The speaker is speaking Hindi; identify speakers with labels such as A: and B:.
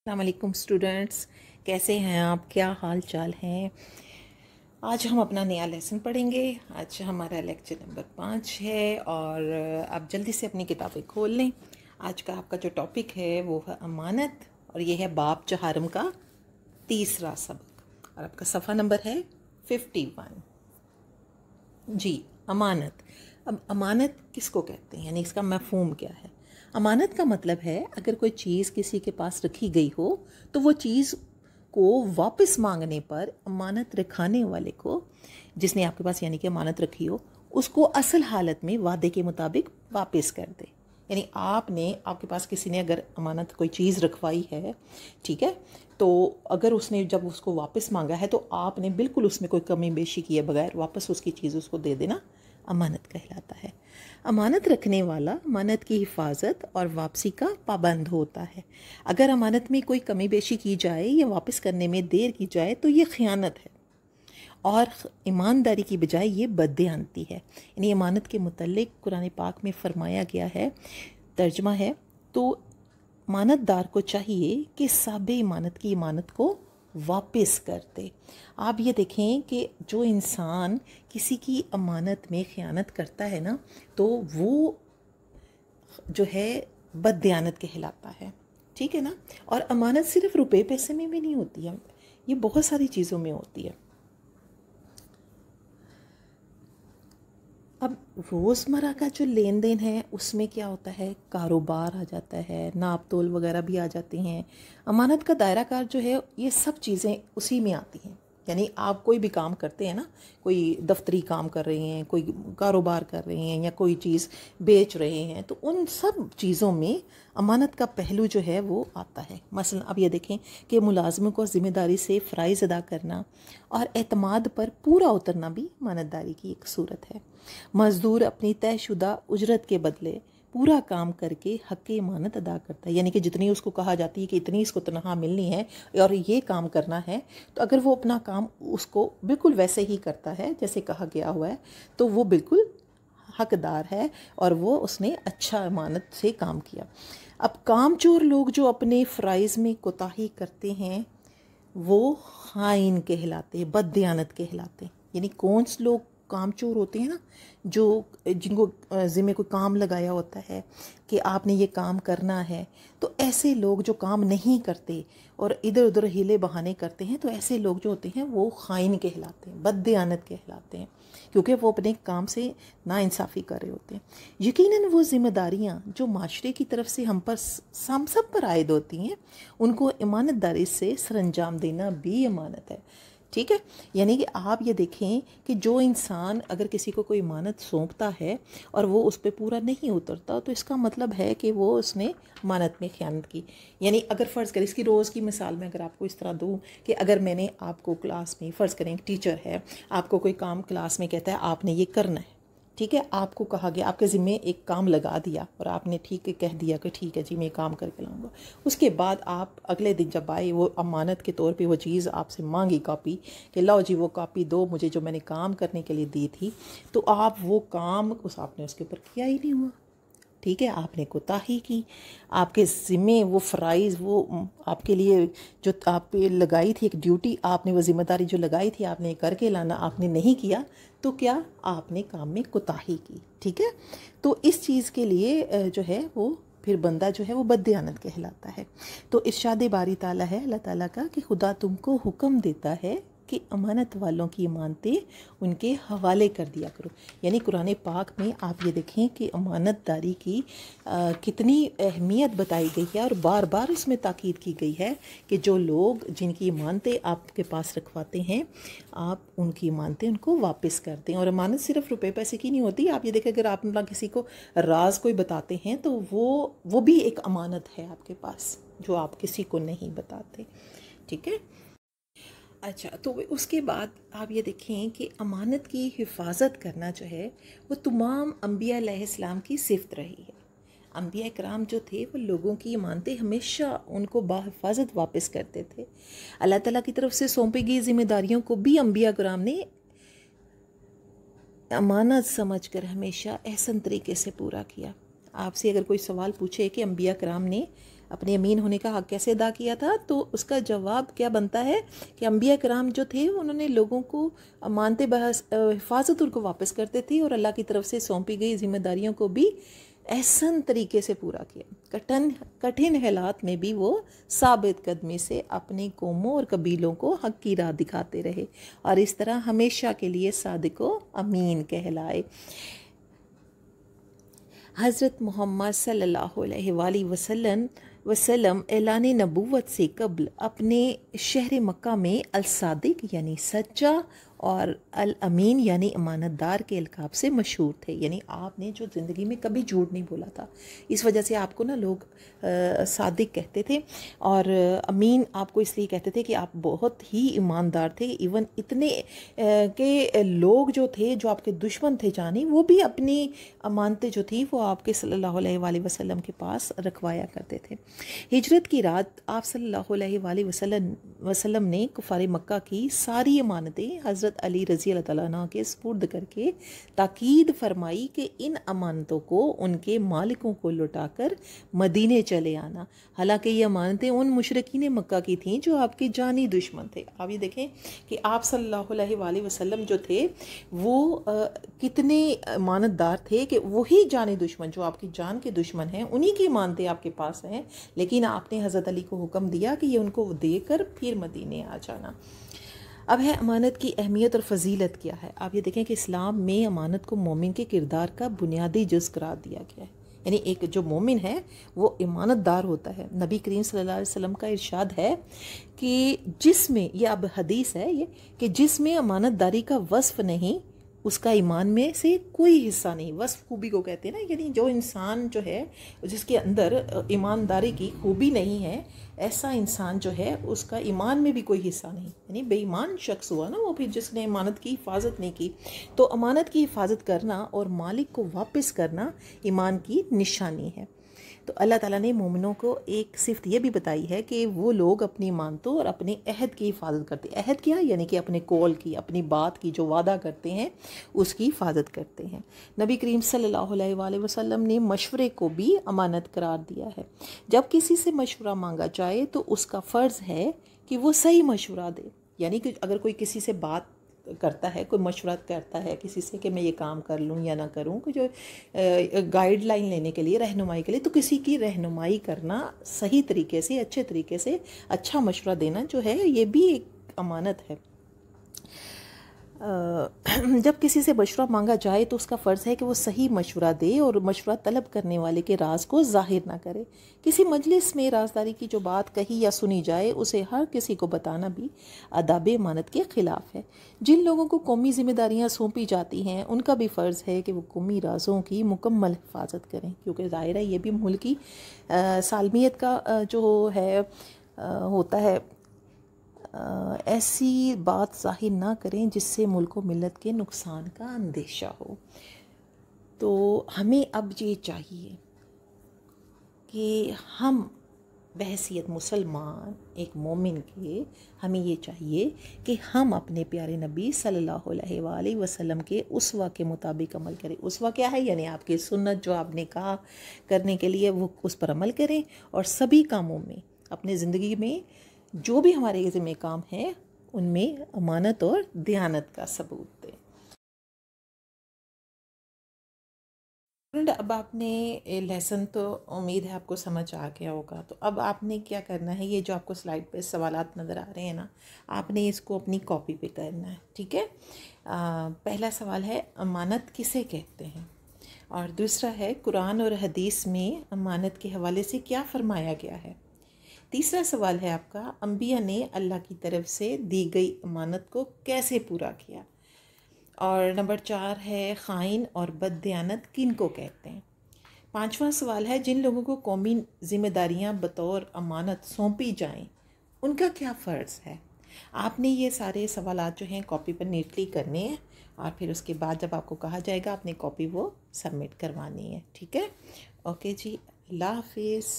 A: अस्सलाम वालेकुम स्टूडेंट्स, कैसे हैं आप? क्या हाल चाल हैं? आज हम अपना नया लेसन पढ़ेंगे। आज हमारा लेक्चर नंबर 5 है और आप जल्दी से अपनी किताबें खोल लें। आज का आपका जो टॉपिक है वो है अमानत और ये है बाब चहारम का तीसरा सबक और आपका सफ़ा नंबर है 51। जी, अमानत। अब अमानत किसको कहते हैं, यानी इसका मफ़हूम क्या है? अमानत का मतलब है अगर कोई चीज़ किसी के पास रखी गई हो तो वो चीज़ को वापस मांगने पर अमानत रखाने वाले को, जिसने आपके पास यानी कि अमानत रखी हो, उसको असल हालत में वादे के मुताबिक वापस कर दे। यानी आपके पास किसी ने अगर अमानत कोई चीज़ रखवाई है, ठीक है, तो अगर उसने जब उसको वापस मांगा है तो आपने बिल्कुल उसमें कोई कमी बेशी किए बगैर वापस उसकी चीज़ उसको दे देना अमानत कहलाता है। अमानत रखने वाला अमानत की हिफाजत और वापसी का पाबंद होता है। अगर अमानत में कोई कमी बेशी की जाए या वापस करने में देर की जाए तो ये ख़यानत है और ईमानदारी की बजाय ये बददियानती है। यानी अमानत के मुतल्लिक कुरान पाक में फ़रमाया गया है, तर्जमा है, तो अमानतदार को चाहिए कि साबे इमानत की इमानत को वापस कर दे। आप ये देखें कि जो इंसान किसी की अमानत में ख़यानत करता है ना, तो वो जो है बददियानत कहलाता है, ठीक है ना। और अमानत सिर्फ रुपए पैसे में भी नहीं होती है, ये बहुत सारी चीज़ों में होती है। अब रोज़मर्रा का जो लेन देन है उसमें क्या होता है, कारोबार आ जाता है, नाप तोल वगैरह भी आ जाती हैं। अमानत का दायरा कार जो है ये सब चीज़ें उसी में आती हैं। यानी आप कोई भी काम करते हैं ना, कोई दफ्तरी काम कर रहे हैं, कोई कारोबार कर रहे हैं या कोई चीज़ बेच रहे हैं, तो उन सब चीज़ों में अमानत का पहलू जो है वो आता है। मसलन अब ये देखें कि मुलाजमों को ज़िम्मेदारी से फ़राइज़ अदा करना और एतमाद पर पूरा उतरना भी अमानतदारी की एक सूरत है। मज़दूर अपनी तयशुदा उजरत के बदले पूरा काम करके हक़ इमानत अदा करता है, यानी कि जितनी उसको कहा जाती है कि इतनी इसको तनख्वाह मिलनी है और ये काम करना है, तो अगर वो अपना काम उसको बिल्कुल वैसे ही करता है जैसे कहा गया हुआ है तो वो बिल्कुल हकदार है और वो उसने अच्छा इमानत से काम किया। अब कामचोर लोग जो अपने फ़राइज़ में कोताही करते हैं वो खाइन कहलाते हैं, बददियानत कहलाते हैं। यानी कौन से लोग कामचोर होते हैं ना, जो जिनको ज़िम्मे कोई काम लगाया होता है कि आपने ये काम करना है, तो ऐसे लोग जो काम नहीं करते और इधर उधर हीले बहाने करते हैं, तो ऐसे लोग जो होते हैं वो खाइन कहलाते हैं, बददियानत कहलाते हैं, क्योंकि वो अपने काम से नाइंसाफ़ी कर रहे होते हैं। यकीनन वो ज़िम्मेदारियाँ जो माशरे की तरफ से हम सब पर आयद होती हैं, उनको ईमानतदारी से सरअंजाम देना भी अमानत है, ठीक है। यानी कि आप ये देखें कि जो इंसान अगर किसी को कोई इमानत सौंपता है और वो उस पर पूरा नहीं उतरता, तो इसका मतलब है कि वो उसने अमानत में ख़यानत की। यानी अगर फ़र्ज़ करें, इसकी रोज़ की मिसाल में अगर आपको इस तरह दूँ कि अगर मैंने आपको क्लास में, फ़र्ज़ करें एक टीचर है, आपको कोई काम क्लास में कहता है आपने ये करना है, ठीक है, आपको कहा गया, आपके ज़िम्मे एक काम लगा दिया और आपने ठीक है कह दिया कि ठीक है जी मैं काम करके लाऊंगा। उसके बाद आप अगले दिन जब आए, वो अमानत के तौर पे वो चीज़ आपसे मांगी कॉपी कि लाओ जी वो कॉपी दो मुझे जो मैंने काम करने के लिए दी थी, तो आप वो काम आपने उसके ऊपर किया ही नहीं हुआ, ठीक है, आपने कोताही की। आपके ज़िम्मे वो फ़राइज़, वो आपके लिए जो आप पे लगाई थी एक ड्यूटी, आपने वो ज़िम्मेदारी जो लगाई थी आपने करके लाना, आपने नहीं किया, तो क्या आपने काम में कोताही की, ठीक है। तो इस चीज़ के लिए जो है वो फिर बंदा जो है वो बददियानत कहलाता है। तो इरशाद बारी ताला है अल्लाह ताला का कि खुदा तुमको हुक्म देता है कि अमानत वालों की इमानतें उनके हवाले कर दिया करो। यानी कुरान पाक में आप ये देखें कि अमानतदारी की कितनी अहमियत बताई गई है और बार बार इसमें ताकीद की गई है कि जो लोग जिनकी इमानतें आपके पास रखवाते हैं, आप उनकी इमानतें उनको वापस कर दें। और अमानत सिर्फ रुपए पैसे की नहीं होती। आप ये देखें, अगर आप मतलब किसी को राज कोई बताते हैं तो वो भी एक अमानत है आपके पास, जो आप किसी को नहीं बताते, ठीक है। अच्छा, तो उसके बाद आप ये देखें कि अमानत की हिफाजत करना जो है वो तमाम अम्बिया अलैहिस्सलाम की सिफ़त रही है। अम्बिया कराम जो थे वो लोगों की इमानतें हमेशा उनको बाहिफाजत वापस करते थे। अल्लाह ताला की तरफ से सौंपी गई जिम्मेदारियों को भी अम्बिया कराम ने अमानत समझकर हमेशा एहसन तरीके से पूरा किया। आपसे अगर कोई सवाल पूछे कि अम्बिया कराम ने अपने अमीन होने का हक़ कैसे अदा किया था, तो उसका जवाब क्या बनता है कि अंबिया कराम जो थे उन्होंने लोगों को अमानते हिफाजत उनको वापस करते थे और अल्लाह की तरफ से सौंपी गई जिम्मेदारियों को भी एहसन तरीके से पूरा किया। कठिन हालात में भी वो साबित कदमी से अपनी कौमों और कबीलों को हक़ की राह दिखाते रहे और इस तरह हमेशा के लिए सादिक व अमीन कहलाए। हज़रत मोहम्मद सल्लल्लाहु अलैहि वसल्लम ऐलान नबूवत से कबल अपने शहर मक्का में अल-सादिक यानी सच्चा और अल-अमीन यानी अमानतदार के अलकाब से मशहूर थे। यानी आपने जो ज़िंदगी में कभी झूठ नहीं बोला था, इस वजह से आपको ना लोग सादिक कहते थे, और अमीन आपको इसलिए कहते थे कि आप बहुत ही ईमानदार थे। इवन इतने के लोग जो थे, जो आपके दुश्मन थे जानी, वो भी अपनी अमानतें जो थी वो आपके सल्लल्लाहु अलैहि वसल्लम के पास रखवाया करते थे। हिजरत की रात आप सल्लल्लाहु अलैहि वसल्लम ने कुफार मक्का की सारी अमानतें हज़रत अली रज़ी अल्लाह तआला अन्हु के सुपुर्द करके ताकीद फरमाई कि इन अमानतों को उनके मालिकों को लौटाकर मदीने चले आना। हालांकि ये अमानतें उन मुशरिकीन मक्का की थीं जो आपके जानी दुश्मन थे। आप ये देखें कि आप सल्लल्लाहु अलैहि वसल्लम जो थे वो कितने अमानतदार थे कि वही जानी दुश्मन जो आपकी जान के दुश्मन हैं, उन्हीं की अमानतें आपके पास हैं, लेकिन आपने हज़रत अली को हुक्म दिया कि ये उनको देकर फिर मदीने आ जाना। अब है अमानत की अहमियत और फ़जीलत क्या है। आप ये देखें कि इस्लाम में अमानत को मोमिन के किरदार का बुनियादी जुज़ करार दिया गया है। यानी एक जो मोमिन है वो ईमानतदार होता है। नबी करीम सल्लल्लाहु अलैहि वसल्लम का इरशाद है कि जिसमें, ये अब हदीस है ये, कि जिसमें अमानतदारी का वस्फ़ नहीं उसका ईमान में से कोई हिस्सा नहीं। वस्फ़ खूबी को कहते हैं ना, यानी जो इंसान जो है जिसके अंदर ईमानदारी की खूबी नहीं है, ऐसा इंसान जो है उसका ईमान में भी कोई हिस्सा नहीं, यानी बेईमान शख्स हुआ ना वो, फिर जिसने अमानत की हिफाजत नहीं की। तो अमानत की हिफाजत करना और मालिक को वापस करना ईमान की निशानी है। तो अल्लाह ताला ने मोमिनों को एक सिफ़त ये भी बताई है कि वो लोग अपनी मानतों और अपने अहद की हिफाजत करते हैं। अहद क्या, यानी कि अपने कौल की, अपनी बात की जो वादा करते हैं उसकी हिफाजत करते हैं। नबी करीम सल्लल्लाहु अलैहि वसल्लम ने मशवरे को भी अमानत करार दिया है। जब किसी से मशवरा मांगा जाए तो उसका फ़र्ज़ है कि वो सही मशवरा दे। यानी कि अगर कोई किसी से बात करता है, कोई मशवरा करता है किसी से कि मैं ये काम कर लूँ या ना करूँ, कि जो गाइडलाइन लेने के लिए, रहनुमाई के लिए, तो किसी की रहनुमाई करना सही तरीके से, अच्छे तरीके से, अच्छा मशवरा देना जो है ये भी एक अमानत है। जब किसी से मशवरा मांगा जाए तो उसका फ़र्ज़ है कि वो सही मशवरा दे और मशवरा तलब करने वाले के राज को ज़ाहिर ना करे। किसी मजलिस में राजदारी की जो बात कही या सुनी जाए उसे हर किसी को बताना भी आदाब अमानत के ख़िलाफ़ है। जिन लोगों को कौमी ज़िम्मेदारियाँ सौंपी जाती हैं उनका भी फ़र्ज़ है कि वो कौमी राज़ों की मुकम्मल हिफाजत करें, क्योंकि ज़ाहिर है ये भी मुल्क की सालमियत का जो है होता है। ऐसी बात ज़ाहिर ना करें जिससे मुल्क व मिल्लत के नुकसान का अंदेशा हो। तो हमें अब ये चाहिए कि हम बहैसियत मुसलमान, एक मोमिन के, हमें ये चाहिए कि हम अपने प्यारे नबी सल्लल्लाहु अलैहि वसल्लम के उस्वा के मुताबिक अमल करें। उस्वा क्या है, यानी आपकी सुन्नत जो आपने कहा करने के लिए वो उस पर अमल करें, और सभी कामों में, अपने ज़िंदगी में जो भी हमारे ज़िम्मे काम है उनमें अमानत और दयानत का सबूत दें। अब आपने लेसन तो उम्मीद है आपको समझ आ गया होगा। तो अब आपने क्या करना है, ये जो आपको स्लाइड पे सवालात नज़र आ रहे हैं ना, आपने इसको अपनी कॉपी पे करना है, ठीक है। पहला सवाल है अमानत किसे कहते हैं, और दूसरा है कुरान और हदीस में अमानत के हवाले से क्या फ़रमाया गया है। तीसरा सवाल है आपका अंबिया ने अल्लाह की तरफ से दी गई अमानत को कैसे पूरा किया। और नंबर 4 है ख़ाइन और बददयानत किन को कहते हैं। पांचवा सवाल है जिन लोगों को कौमी ज़िम्मेदारियां बतौर अमानत सौंपी जाएं उनका क्या फ़र्ज़ है। आपने ये सारे सवालात जो हैं कॉपी पर नीटली करने हैं, और फिर उसके बाद जब आपको कहा जाएगा अपनी कॉपी वो सबमिट करवानी है, ठीक है। ओके जी, अल्लाह हाफिज़।